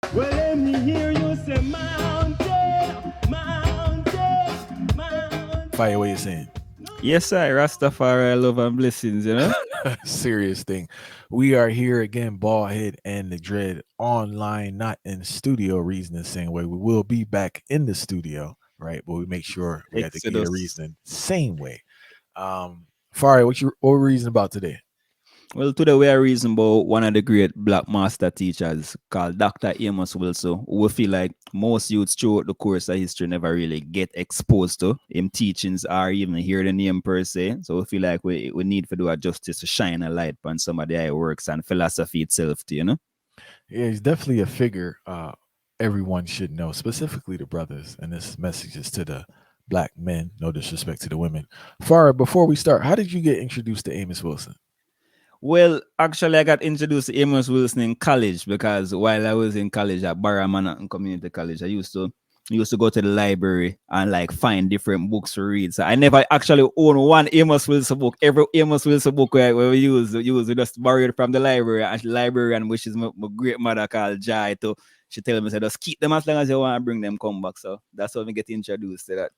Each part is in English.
Well, let me hear you say mountain, mountain, mountain. Fire, what you saying? Yes, sir. Rastafari love and blessings, you know. Serious thing. We are here again, Ballhead and the Dread, online, not in studio. Reason the same way. We will be back in the studio, right? But we make sure we have to get a Exodus. reason same way. Fari, what reason about today? Well, today we are reason about one of the great black master teachers called Dr. Amos Wilson, who we feel like most youths throughout the course of history never really get exposed to him teachings or even hear the name per se. So we feel like we need to do a justice to shine a light on some of the works and philosophy itself, too, you know? Yeah, he's definitely a figure everyone should know, specifically the brothers. And this message is to the black men, no disrespect to the women. Fari, before we start, how did you get introduced to Amos Wilson? Well, actually, I got introduced to Amos Wilson in college because while I was in college at Barra Manhattan Community College, I used to go to the library and like find different books to read. So I never actually own one Amos Wilson book. Every Amos Wilson book we just borrowed from the library. And the librarian, which is my great mother called Jai, to she tell me, say, just keep them as long as you want to bring them come back. So that's how we get introduced to that.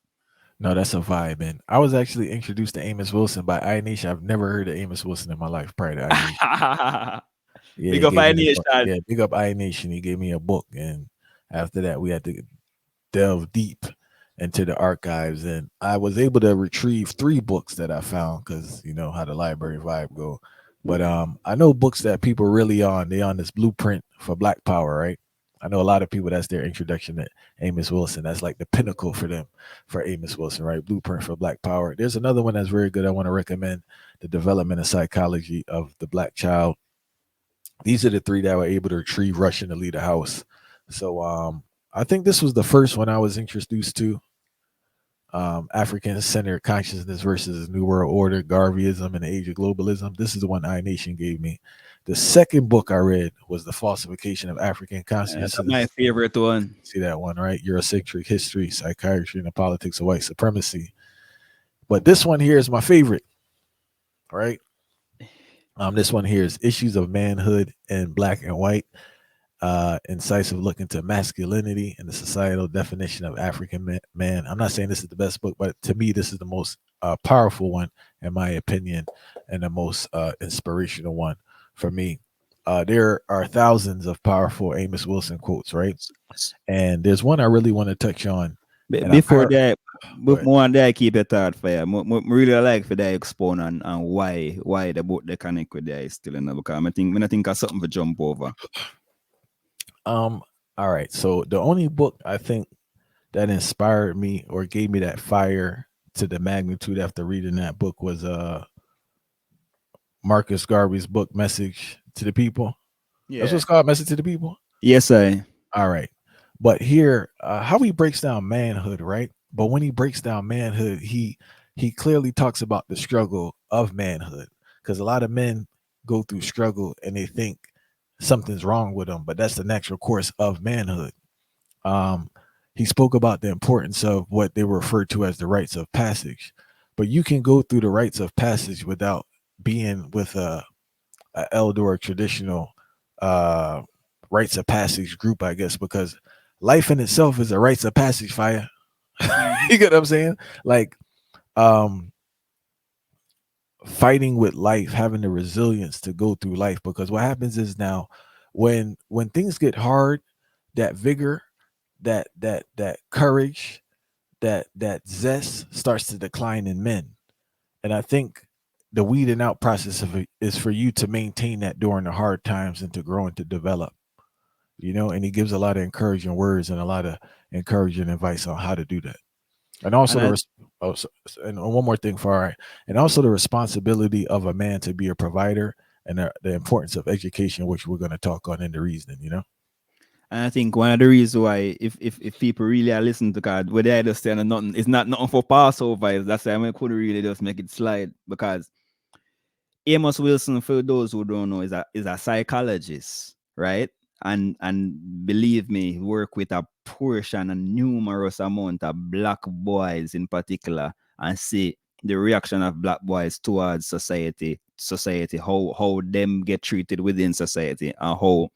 No, that's a vibe, man. I was actually introduced to Amos Wilson by Ionisha. I've never heard of Amos Wilson in my life prior to Ionisha. Yeah, Big he up gave our me the book. nation. Yeah, big up Nation. He gave me a book, and after that, we had to delve deep into the archives, and I was able to retrieve 3 books that I found because you know how the library vibe go. But I know books that people really on. They on this blueprint for Black Power, right? I know a lot of people. That's their introduction to Amos Wilson. That's like the pinnacle for them, for Amos Wilson, right? Blueprint for Black Power. There's another one that's very good. I want to recommend: The Development and Psychology of the Black Child. These are the 3 that were able to retrieve Russian to lead a house. So I think this was the first one I was introduced to. African centered consciousness versus New World Order, Garveyism, and the Age of Globalism. This is the one Nation gave me. The second book I read was The Falsification of African That's my Consciousness. favorite one. See that one, right? Eurocentric history, psychiatry, and the politics of white supremacy. But this one here is my favorite, right? This one here is Issues of Manhood in Black and White, incisive look into masculinity and the societal definition of African man. I'm not saying this is the best book, but to me, this is the most powerful one, in my opinion, and the most inspirational one for me. There are thousands of powerful Amos Wilson quotes, right? And there's one I really want to touch on. And I Before that, go ahead. one day I keep it thought for you. Really like for that explain and why the boat they connect with there is still in the because I think of something to jump over. Um, all right. So the only book I think that inspired me or gave me that fire to the magnitude after reading that book was Marcus Garvey's book, Message to the People. That's Yeah. what's called, Message to the People. Yes, I. All right. But here, how he breaks down manhood, right? But when he breaks down manhood, he clearly talks about the struggle of manhood because a lot of men go through struggle and they think something's wrong with them, but that's the natural course of manhood. Um, he spoke about the importance of what they refer to as the rites of passage, but you can go through the rites of passage without being with a elder or traditional uh, rites of passage group, I guess, because life in itself is a rites of passage fire. Mhm. You get what I'm saying? Like um fighting with life, having the resilience to go through life. Because what happens is now when things get hard, that vigor, that courage, that zest starts to decline in men. And I think the weeding out process of it is for you to maintain that during the hard times and to grow and to develop. And he gives a lot of encouraging words and a lot of encouraging advice on how to do that. And And also I, and one more thing for all right, and also the responsibility of a man to be a provider and the importance of education, which we're going to talk on in the reasoning. and I think one of the reasons why if people really are listening to God, where they understand nothing, it's not nothing for Passover. That's why I couldn't really just make it slide because Amos Wilson, for those who don't know, is a psychologist, right? And believe me, he work with a portion, a numerous amount of black boys in particular, and see the reaction of black boys towards society, how them get treated within society, and how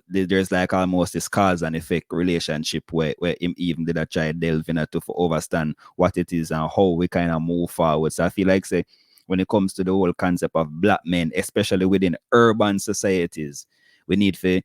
there's like almost this cause and effect relationship where him even did a try delve into to understand what it is and how we kind of move forward. So I feel like say when it comes to the whole concept of black men, especially within urban societies, we need to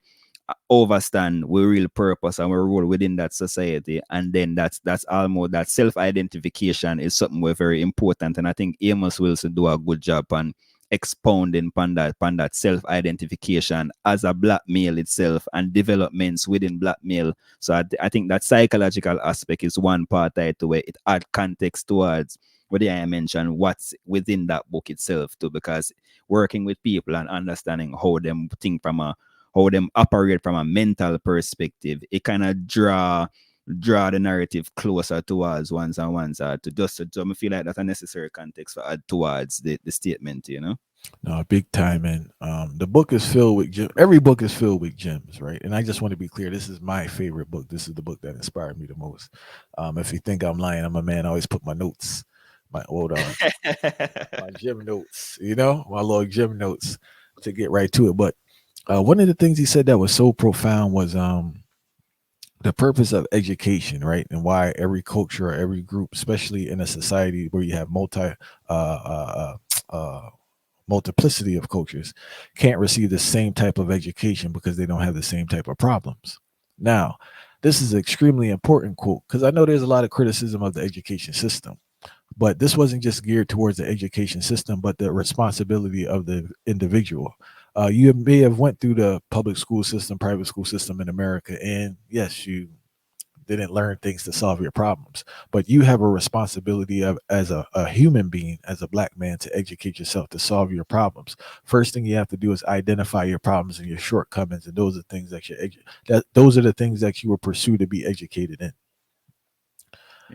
understand we real purpose and we role within that society, and then that's almost that self-identification is something we're very important, and I think Amos Wilson do a good job on expounding upon that self-identification as a black male itself and developments within black male. So I think that psychological aspect is one part to where it add context towards what I mentioned what's within that book itself too, because working with people and understanding how them think from a how them operate from a mental perspective, it kind of draw the narrative closer towards ones and ones to just to I feel like that's a necessary context for add towards the statement, you know. No, big time. And the book is filled with every book is filled with gems, right? And I just want to be clear, this is my favorite book. This is the book that inspired me the most. If you think I'm lying, I'm a man. I always put my notes, my old my gym notes, my little gym notes to get right to it. But one of the things he said that was so profound was the purpose of education, right? And why every culture or every group, especially in a society where you have multiplicity of cultures, can't receive the same type of education because they don't have the same type of problems. Now, this is an extremely important quote because I know there's a lot of criticism of the education system, but this wasn't just geared towards the education system, but the responsibility of the individual. You may have went through the public school system, private school system in America, and yes, you didn't learn things to solve your problems, but you have a responsibility of as a human being, as a black man, to educate yourself to solve your problems. First thing you have to do is identify your problems and your shortcomings, and those are things those are the things that you will pursue to be educated in.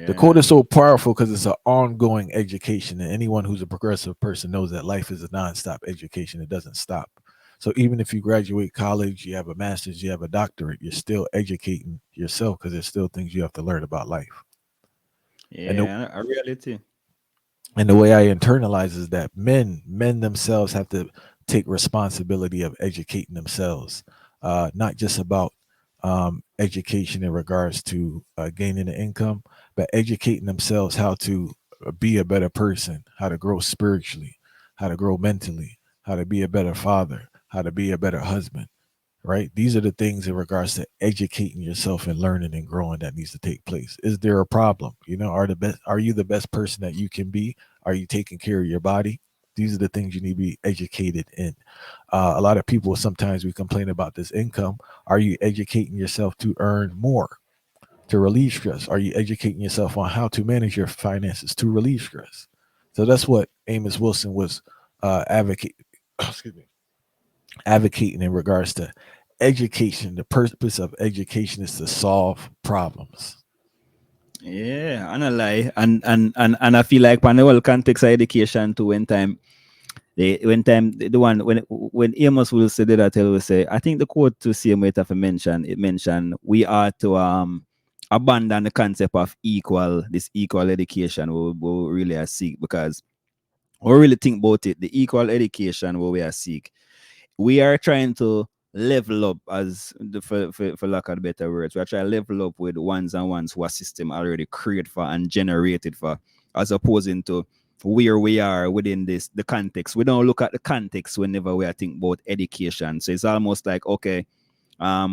The quote is so powerful because it's an ongoing education, and anyone who's a progressive person knows that life is a nonstop education. It doesn't stop. So even if you graduate college, you have a master's, you have a doctorate, you're still educating yourself because there's still things you have to learn about life. Yeah, a reality. And the way I internalize is that men themselves have to take responsibility of educating themselves, not just about education in regards to gaining an income, but educating themselves how to be a better person, how to grow spiritually, how to grow mentally, how to be a better father, how to be a better husband, right? These are the things in regards to educating yourself and learning and growing that needs to take place. Is there a problem? Are you the best person that you can be? Are you taking care of your body? These are the things you need to be educated in. A lot of people, sometimes we complain about this income. Are you educating yourself to earn more, to relieve stress? Are you educating yourself on how to manage your finances to relieve stress? So that's what Amos Wilson was advocating. Excuse me, advocating in regards to education. The purpose of education is to solve problems. Yeah, and I lie, and I feel like when the whole context of education to the one when Amos will say that I will say I think the quote to see it have mentioned it mentioned we are to abandon the concept of equal education we really are seek, because we really think about it, the equal education where we are seek, we are trying to level up, as for lack of better words, we are trying to level up with ones and ones who a system already created for and generated for, as opposing to where we are within the context. We don't look at the context whenever we are thinking about education. So it's almost like, okay,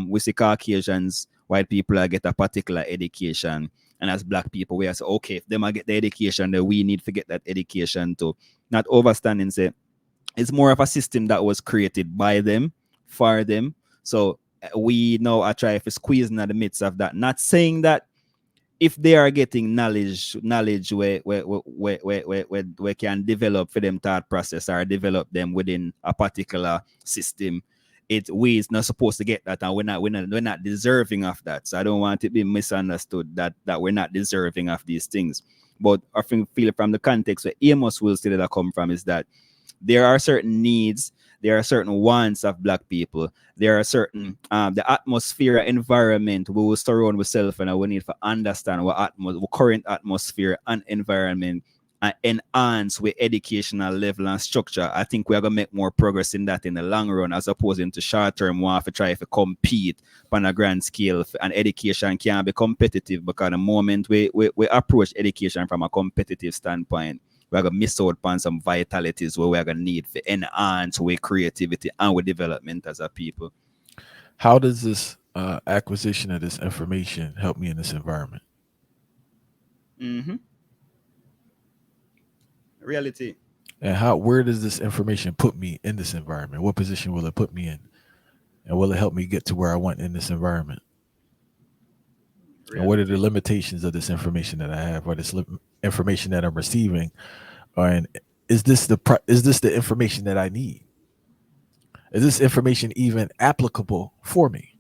we see Caucasians, white people are get a particular education, and as black people we are say, okay, if them are get the education, then we need to get that education too. Not overstanding say it's more of a system that was created by them, for them. So we now are trying to squeeze in the midst of that. Not saying that if they are getting knowledge where can develop for them thought process or develop them within a particular system, we is not supposed to get that, and we're not deserving of that. So I don't want it to be misunderstood that we're not deserving of these things. But I think feel from the context where Amos will say that I come from is that there are certain needs, there are certain wants of black people, there are certain the atmosphere environment we will surround ourselves, and we need to understand what current atmosphere and environment enhance with educational level and structure, I think we are gonna make more progress in that in the long run, as opposed to short term. We have to try to compete on a grand scale, and education can be competitive, because the moment we approach education from a competitive standpoint, we're gonna miss out on some vitalities where we're gonna need to enhance with creativity and with development as a people. How does this acquisition of this information help me in this environment? Mm-hmm. Reality. And where does this information put me in this environment? What position will it put me in? And will it help me get to where I want in this environment? And what are the limitations of this information that I have, or this information that I'm receiving? And is this the information that I need? Is this information even applicable for me?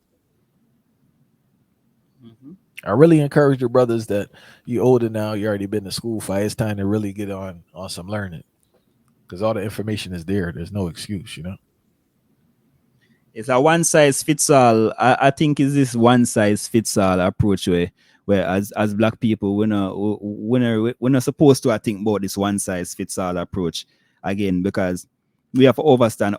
Mm-hmm. I really encourage your brothers that you older now, you already been to school for. It's time to really get on some learning, because all the information is there. There's no excuse, It's a one size fits all. I think it's this one size fits all approach where as black people we're not supposed to, I think, about this one size fits all approach again, because we have to understand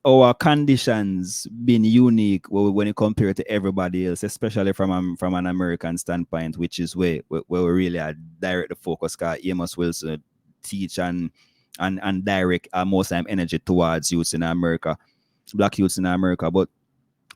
our conditions being unique when you compare to everybody else, especially from an American standpoint, which is where we really are direct the focus. Cause Amos Wilson teach and direct most time energy towards youth in America, black youths in America. But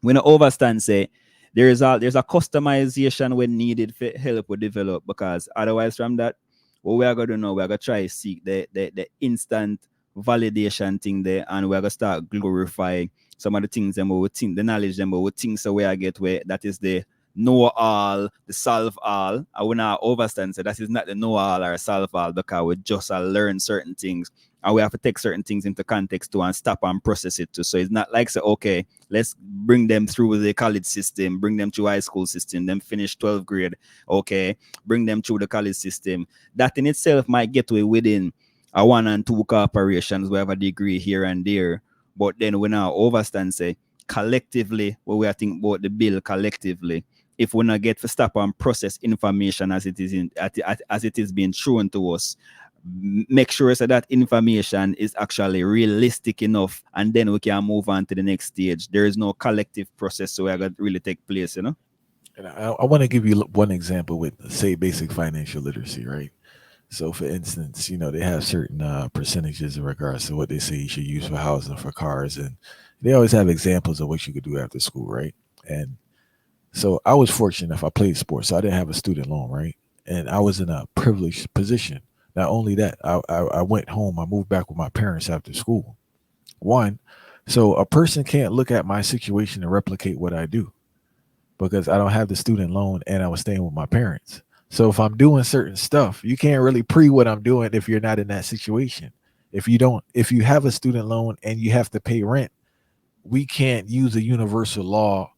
when I overstand, say there's a customization when needed for help with develop, because otherwise from that, what we are going to know, we are going to try to seek the instant validation thing there, and we're going to start glorifying some of the things them we would think, the knowledge them we would think, so where I get where that is the know all, the solve all. I will not overstand, so that is not the know all or solve all, because we just learn certain things, and we have to take certain things into context too and stop and process it too. So it's not like, say, okay, let's bring them through the college system, bring them to high school system, then finish 12th grade, okay, bring them through the college system. That in itself might get away within a 1 and 2 corporations, we have a degree here and there. But then we now overstand, say, collectively, what we are thinking about the bill collectively, if we not get to stop and process information as it is as it is being thrown to us, make sure so that information is actually realistic enough, and then we can move on to the next stage. There is no collective process, so we got to really take place, And I want to give you one example with, say, basic financial literacy, right? So, for instance, they have certain percentages in regards to what they say you should use for housing, for cars, and they always have examples of what you could do after school, right? And so I was fortunate enough, I played sports, so I didn't have a student loan, right? And I was in a privileged position. Not only that, I went home, I moved back with my parents after school. One, so a person can't look at my situation and replicate what I do, because I don't have the student loan and I was staying with my parents. So if I'm doing certain stuff, you can't really what I'm doing if you're not in that situation. If you have a student loan and you have to pay rent, we can't use a universal law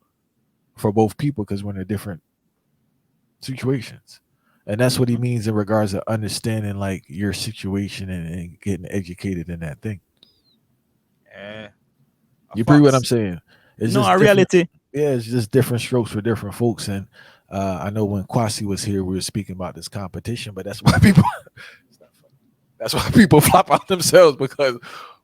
for both people, because we're in different situations. And that's what he means in regards to understanding like your situation and getting educated in that thing. You agree what I'm saying? It's no, just a reality. Yeah, it's just different strokes for different folks. And I know when Kwasi was here, we were speaking about this competition, but that's why people flop out themselves, because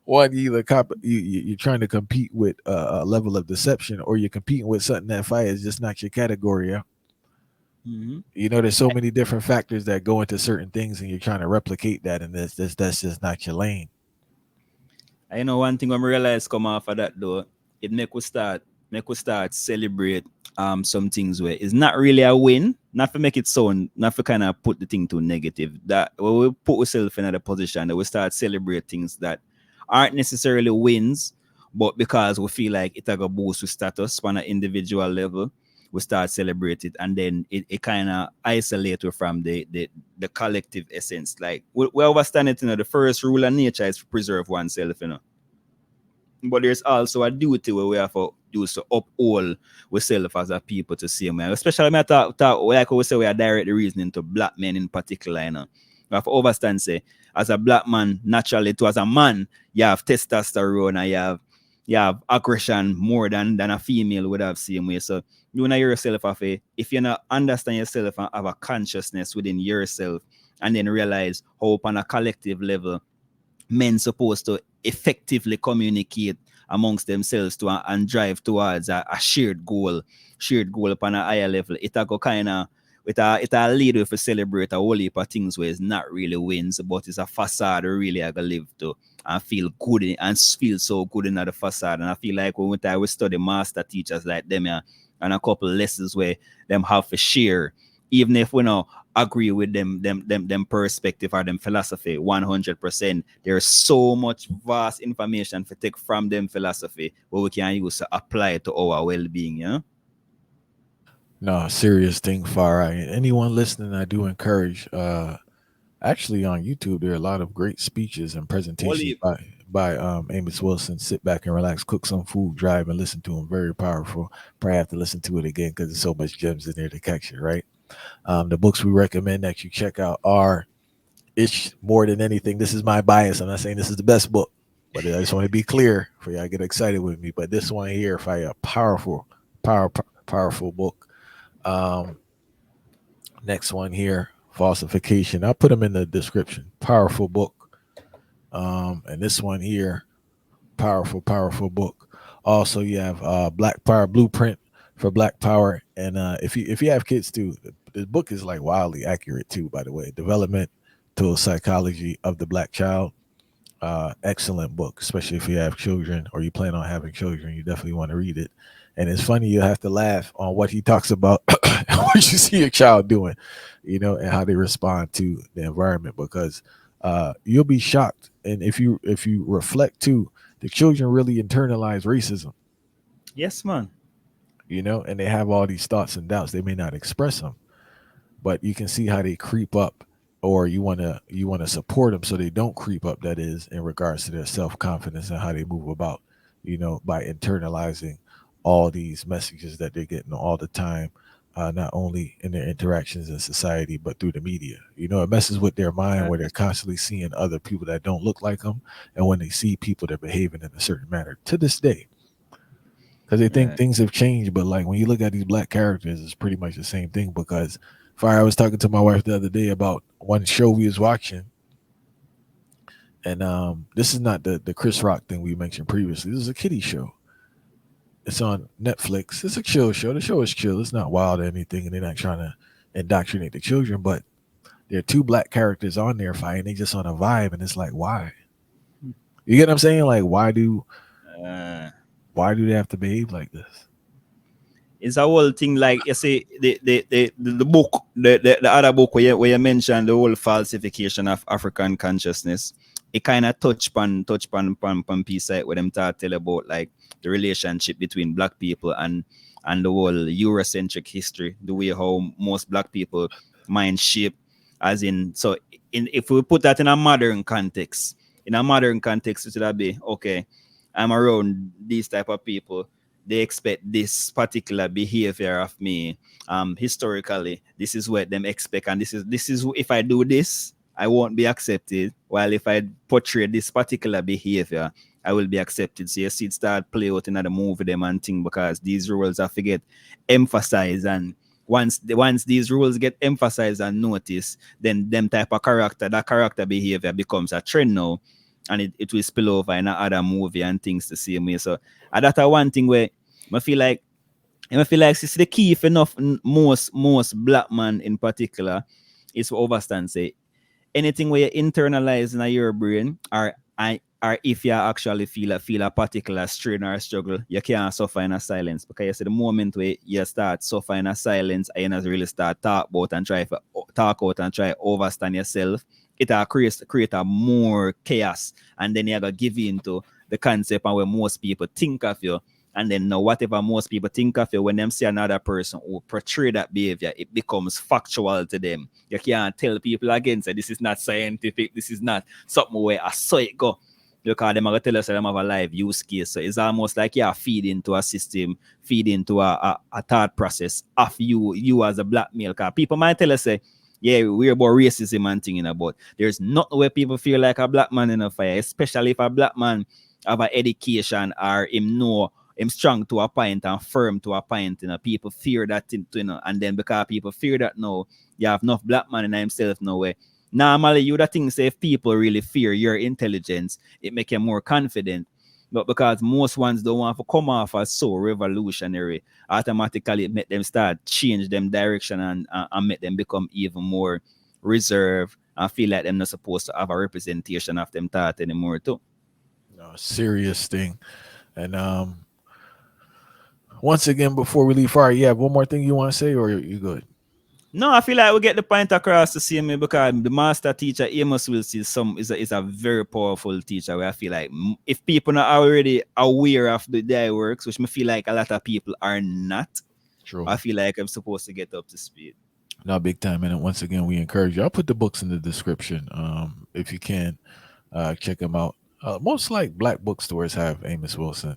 one, you're trying to compete with a level of deception, or you're competing with something that fire is just not your category. Yeah? Mm-hmm. There's so many different factors that go into certain things, and you're trying to replicate that, and that's just not your lane. I know one thing when we realize come off of that though, it make we start celebrate some things where it's not really a win, not to make it sound, not to kind of put the thing too negative. That when we put ourselves in a position that we start celebrate things that aren't necessarily wins, but because we feel like it a boost with status on an individual level, we start celebrate it, and then it kind of isolate you from the collective essence. Like we understand it, the first rule of nature is to preserve oneself, but there's also a duty where we have to do to uphold ourselves as a people to see, man. Especially when I talk like we say, we are directly reasoning to black men in particular, We have to understand, say, as a black man, naturally, as a man, you have testosterone and you have aggression more than a female would have same way. So you know yourself, if you not understand yourself and have a consciousness within yourself, and then realize how on a collective level men supposed to effectively communicate amongst themselves to and drive towards a shared goal upon a higher level. It a go kind of it a lead with to celebrate a whole heap of things where it's not really wins, but it's a facade really I gotta live to and feel good and feel so good in the facade. And I feel like when we study master teachers like them, yeah, and a couple lessons where them have to share, even if we know agree with them perspective or them philosophy 100%. There's so much vast information to take from them philosophy where we can use to apply it to our well-being. Yeah. No, serious thing, far right. Anyone listening, I do encourage. Actually, on YouTube, there are a lot of great speeches and presentations Only by Amos Wilson. Sit back and relax, cook some food, drive, and listen to him. Very powerful. Probably have to listen to it again because there's so much gems in there to catch it. Right. The books we recommend that you check out are "It's More Than Anything." This is my bias. I'm not saying this is the best book, but I just want to be clear for y'all get excited with me. But this one here, if I a powerful book. Um, Next one here, falsification. I'll put them in the description. Powerful book. And this one here, powerful book. Also, you have Black Power Blueprint for Black Power. And if you have kids too, the book is like wildly accurate too. By the way, Development to Psychology of the Black Child. Excellent book, especially if you have children or you plan on having children. You definitely want to read it. And it's funny, you have to laugh on what he talks about, what you see your child doing, and how they respond to the environment because you'll be shocked. And if you reflect too, the children really internalize racism, yes, man. and they have all these thoughts and doubts. They may not express them, but you can see how they creep up or you want to support them so they don't creep up, that is in regards to their self-confidence and how they move about, by internalizing all these messages that they're getting all the time, not only in their interactions in society but through the media. It messes with their mind where they're constantly seeing other people that don't look like them, and when they see people that are behaving in a certain manner to this day, because they think Yeah. things have changed. But like when you look at these black characters, it's pretty much the same thing. Because Fire, I was talking to my wife the other day about one show we was watching, and this is not the Chris Rock thing we mentioned previously. This is a kiddie show. It's on Netflix. It's a chill show. The show is chill. It's not wild or anything, and they're not trying to indoctrinate the children. But there are two black characters on there fighting. They just on a vibe, and it's like, why? You get what I'm saying? Like, Uh, why do they have to behave like this? it's a whole thing like you see the book the other book where you mentioned the whole falsification of African consciousness. It kind of touch pan piece like where them tell about like the relationship between black people and the whole Eurocentric history, the way how most black people mind shape, as in so in if we put that in a modern context, it should be okay. I'm around these type of people, they expect this particular behavior of me. Historically, this is what them expect, and this is if I do this, I won't be accepted. While if I portray this particular behavior, I will be accepted. So you see it start play out in the movie them and thing because these rules are forget emphasized, and once these rules get emphasized and noticed, then them type of character, that character behavior becomes a trend now, and it will spill over in other movie and things the same way. So that's one thing where I feel like it's the key if enough most black man in particular is to overstand say anything where you internalize in your brain or if you actually feel a particular strain or struggle, you can't suffer in a silence. Because you see the moment where you start suffering a silence and you really start talk out and try overstand yourself, it create a more chaos, and then you gotta give in to the concept and where most people think of you. And then now whatever most people think of you, when them see another person who portray that behavior, it becomes factual to them. You can't tell people again, say this is not scientific, this is not something where I saw it go. Because them are going to tell us that them have a live use case. So it's almost like you feed into a system, feed into a thought process of you as a black male. Because people might tell us, say, yeah, we're about racism and thing, but there's not where people feel like a black man in a fire, especially if a black man have an education or him strong to a point and firm to a point. People fear that, and then because people fear that now, you have enough black man in himself now where Normally, you would think say if people really fear your intelligence, it make you more confident. But because most ones don't want to come off as so revolutionary, automatically it make them start change them direction and make them become even more reserved and feel like they're not supposed to have a representation of them thought anymore too. No, serious thing. And once again, before we leave far, you have one more thing you want to say, or you good? No, I feel like we get the point across to see me because the master teacher Amos Wilson is a very powerful teacher. Where I feel like if people are already aware of their works, which I feel like a lot of people are not, True. I feel like I'm supposed to get up to speed. No, big time. And once again, we encourage you. I'll put the books in the description. If you can, check them out. Most like black bookstores have Amos Wilson.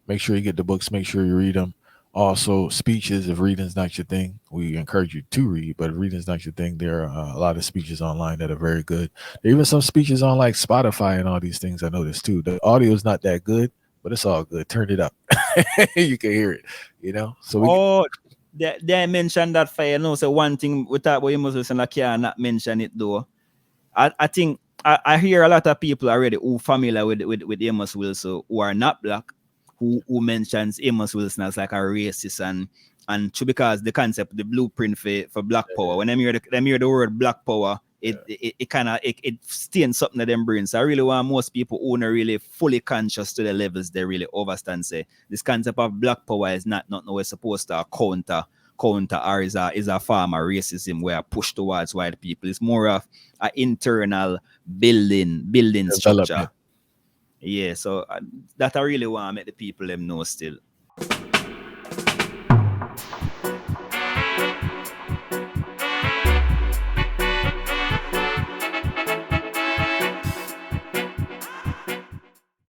Make sure you get the books. Make sure you read them. Also, speeches. If reading's not your thing, we encourage you to read. But if reading's not your thing, there are a lot of speeches online that are very good. There are even some speeches on like Spotify and all these things. I noticed too. The audio is not that good, but it's all good. Turn it up. You can hear it. So They mentioned that fire. No, so one thing we talk about Amos Wilson, I cannot mention it though. I think I hear a lot of people already who familiar with Amos Wilson who are not black, who mentions Amos Wilson as like a racist and because the concept, the blueprint for black power. When I hear the word black power, it kind of it stains something to them brains. So I really want most people who are really fully conscious to the levels they really understand. Say this concept of black power is not we're supposed to counter or is a form of racism where push towards white people. It's more of an internal building structure. Yeah, so that I really want to make the people them know still.